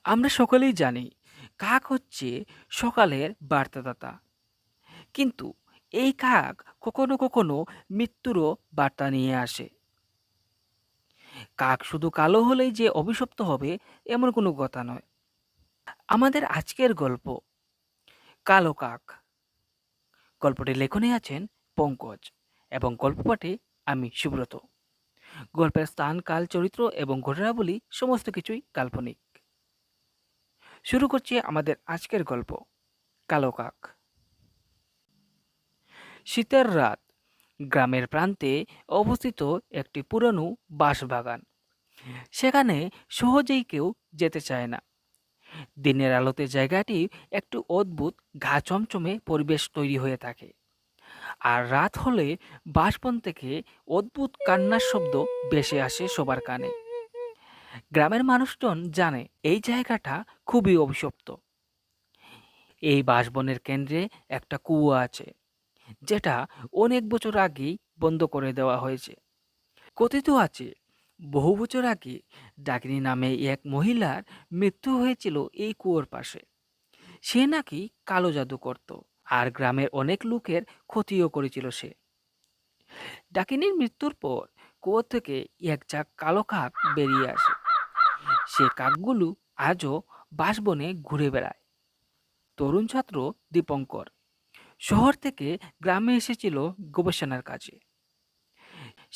আমরা সকলেই জানি কাক হচ্ছে সকালের বার্তাদাতা। কিন্তু এই কাক কখনো কখনো মৃত্যুরও বার্তা নিয়ে আসে। কাক শুধু কালো হলেই যে অভিশপ্ত হবে এমন কোনো কথা নয়। আমাদের আজকের গল্প কালো কাক। গল্পটি লেখনে আছেন পঙ্কজ এবং গল্প পাঠে আমি সুব্রত। গল্পের স্থান, কাল, চরিত্র এবং ঘটনাবলী সমস্ত কিছুই কাল্পনিক। শুরু করছি আমাদের আজকের গল্প কালো কাক। শীতের রাত, গ্রামের প্রান্তে অবস্থিত একটি পুরনো বাঁশবাগান। সেখানে সহজেই কেউ যেতে চায় না। দিনের আলোতে জায়গাটি একটু অদ্ভুত গা চমচমে পরিবেশ তৈরি হয়ে থাকে। আর রাত হলে বাঁশবন থেকে অদ্ভুত কান্নার শব্দ ভেসে আসে সবার কানে। গ্রামের মানুষজন জানে এই জায়গাটা খুবই অভিশপ্ত। এই বাঁশবনের কেন্দ্রে একটা কুয়ো আছে, যেটা অনেক বছর আগেই বন্ধ করে দেওয়া হয়েছে। কথিত আছে বহু বছর আগে ডাকিনী নামে এক মহিলার মৃত্যু হয়েছিল এই কুয়োর পাশে। সে নাকি কালো জাদু করত, আর গ্রামের অনেক লোকের ক্ষতিও করেছিল সে। ডাকিনীর মৃত্যুর পর কুয়ো থেকে এক ঝাঁক কালো কাক বেরিয়ে আসে। সে কাকগুলো আজও বাঁশবনে ঘুরে বেড়ায়। তরুণ ছাত্র দীপঙ্কর শহর থেকে গ্রামে এসেছিল গবেষণার কাজে।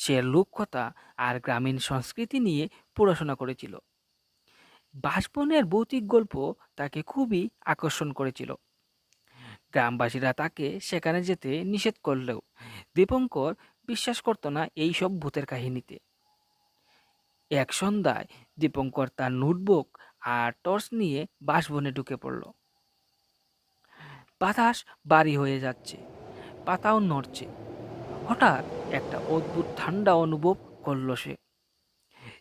সে লোককথা আর গ্রামীণ সংস্কৃতি নিয়ে পড়াশোনা করেছিল। বাঁশবনের ভৌতিক গল্প তাকে খুবই আকর্ষণ করেছিল। গ্রামবাসীরা তাকে সেখানে যেতে নিষেধ করলেও দীপঙ্কর বিশ্বাস করত না এই সব ভূতের কাহিনীতে। এক সন্ধ্যায় দীপঙ্কর তার নোটবুক আর টর্চ নিয়ে বাঁশবনে ঢুকে পড়ল। বাতাস ভারী হয়ে যাচ্ছে, পাতাও নড়ছে। হঠাৎ একটা অদ্ভুত ঠান্ডা অনুভব করল সে।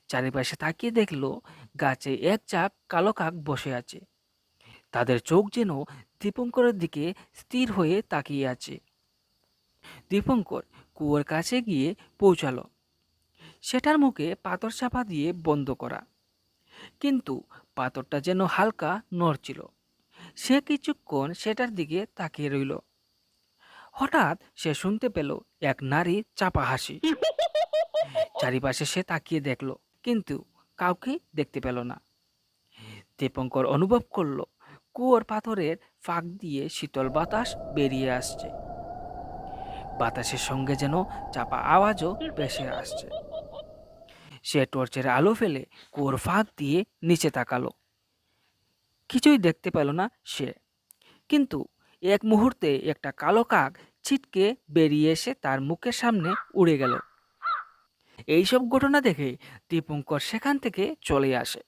চারিপাশে তাকিয়ে দেখল গাছে এক চাক কালো কাক বসে আছে। তাদের চোখ যেন দীপঙ্করের দিকে স্থির হয়ে তাকিয়ে আছে। দীপঙ্কর কুয়োর কাছে গিয়ে পৌঁছালো। সেটার মুখে পাথর চাপা দিয়ে বন্ধ করা, কিন্তু পাথরটা যেন হালকা নড়ছিল। সে কিছুক্ষণ সেটার দিকে তাকিয়ে রইল। হঠাৎ সে শুনতে পেল এক নারীর চাপা হাসি। চারিপাশে সে তাকিয়ে দেখল, কিন্তু কাউকে দেখতে পেল না। দীপঙ্কর অনুভব করলো কুয়োর পাথরের ফাঁক দিয়ে শীতল বাতাস বেরিয়ে আসছে। বাতাসের সঙ্গে যেন চাপা আওয়াজও ভেসে আসছে। সে টর্চের আলো ফেলে কুয়োর ফাঁক দিয়ে নিচে তাকালো। কিছুই দেখতে পেল না সে, কিন্তু এক মুহূর্তে একটা কালো কাক ছিটকে বেরিয়ে এসে তার মুখের সামনে উড়ে গেল। এইসব ঘটনা দেখে দীপঙ্কর সেখান থেকে চলে আসে।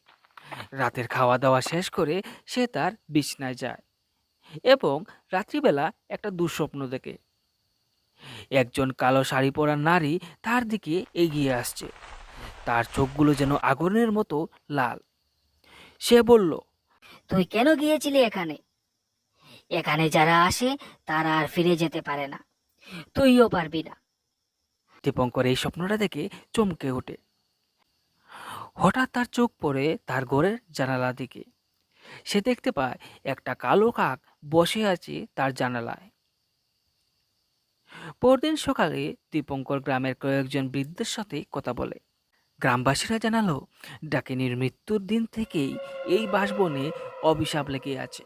রাতের খাওয়া দাওয়া শেষ করে সে তার বিছনায় যায় এবং রাত্রিবেলা একটা দুঃস্বপ্ন দেখে। একজন কালো শাড়ি পরা নারী তার দিকে এগিয়ে আসছে। তার চোখগুলো যেন আগুনের মতো লাল। সে বলল, তুই কেন গিয়েছিলি এখানে? এখানে যারা আসে তারা আর ফিরে যেতে পারে না, তুইও পারবি না। দীপঙ্কর এই স্বপ্নটা দেখে চমকে ওঠে। হঠাৎ তার চোখ পড়ে তার ঘরের জানালার দিকে। সে দেখতে পায় একটা কালো কাক বসে আছে তার জানালায়। পরদিন সকালে দীপঙ্কর গ্রামের কয়েকজন বৃদ্ধের সাথে কথা বলে। গ্রামবাসীরা জানালো ডাকিনীর মৃত্যুর দিন থেকেই এই বাঁশবনে অভিশাপ লেগে আছে।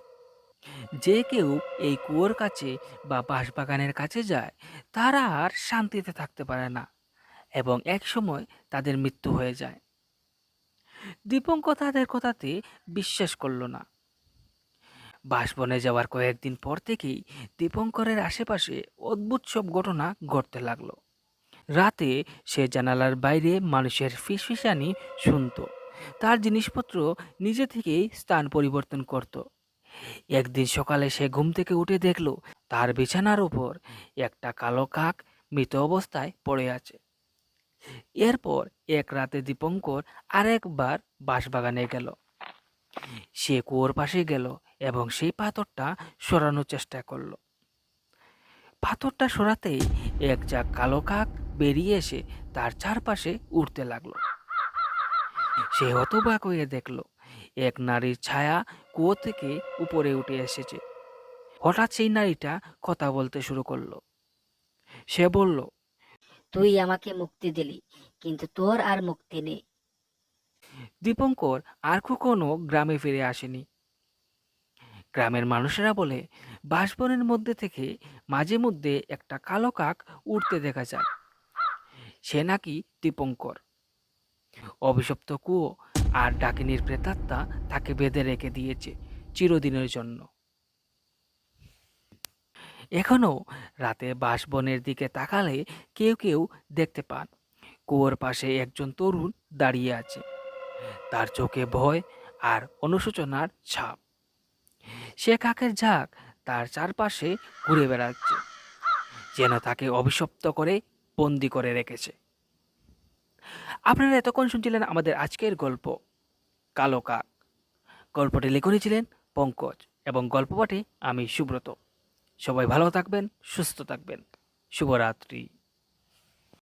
যে কেউ এই কুয়োর কাছে বা বাঁশবাগানের কাছে যায়, তারা আর শান্তিতে থাকতে পারে না এবং একসময় তাদের মৃত্যু হয়ে যায়। দীপঙ্কর তাদের কথাতে বিশ্বাস করল না। বাঁশবনে যাওয়ার কয়েকদিন পর থেকেই দীপঙ্করের আশেপাশে অদ্ভুত সব ঘটনা ঘটতে লাগলো। রাতে সে জানালার বাইরে মানুষের ফিসফিসানি শুনত। তার জিনিসপত্র নিজে থেকেই স্থান পরিবর্তন করত। একদিন সকালে সে ঘুম থেকে উঠে দেখল তার বিছানার উপর একটা কালো কাক মৃত অবস্থায় পড়ে আছে। এরপর এক রাতে দীপঙ্কর আরেকবার বাঁশবাগানে গেল। সে কুয়োর পাশে গেল এবং সেই পাথরটা সরানোর চেষ্টা করলো। পাথরটা সরাতেই এক ঝাঁক কালো কাক বেরিয়ে এসে তার চারপাশে উড়তে লাগলো। সে হতবাক হয়ে দেখল এক নারীর ছায়া কুয়ো থেকে উপরে উঠে এসেছে। হঠাৎ সেই নারীটা কথা বলতে শুরু করলো। সে বলল, তুই আমাকে মুক্তি দিলি, কিন্তু তোর আর মুক্তি নেই। দীপঙ্কর আর কখনো গ্রামে ফিরে আসেনি। গ্রামের মানুষেরা বলে বাঁশবনের মধ্যে থেকে মাঝে মধ্যে একটা কালো কাক উড়তে দেখা যায়। সে নাকি দীপঙ্কর। অভিশপ্ত কুয়ো আর ডাকিনীর প্রেতাত্মা তাকে বেঁধে রেখে দিয়েছে চিরদিনের জন্য। এখনো রাতে বাঁশবনের দিকে তাকালে কেউ কেউ দেখতে পান কুয়োর পাশে একজন তরুণ দাঁড়িয়ে আছে। তার চোখে ভয় আর অনুশোচনার ছাপ। সে কাকের ঝাঁক তার চারপাশে ঘুরে বেড়াচ্ছে, যেন তাকে অভিশপ্ত করে বন্দি করে রেখেছে। আপনারা এতক্ষণ শুনছিলেন আমাদের আজকের গল্প কালো কাক। গল্পটি লিখেছিলেন পঙ্কজ এবং গল্প পাঠে আমি সুব্রত। সবাই ভালো থাকবেন, সুস্থ থাকবেন। শুভরাত্রি।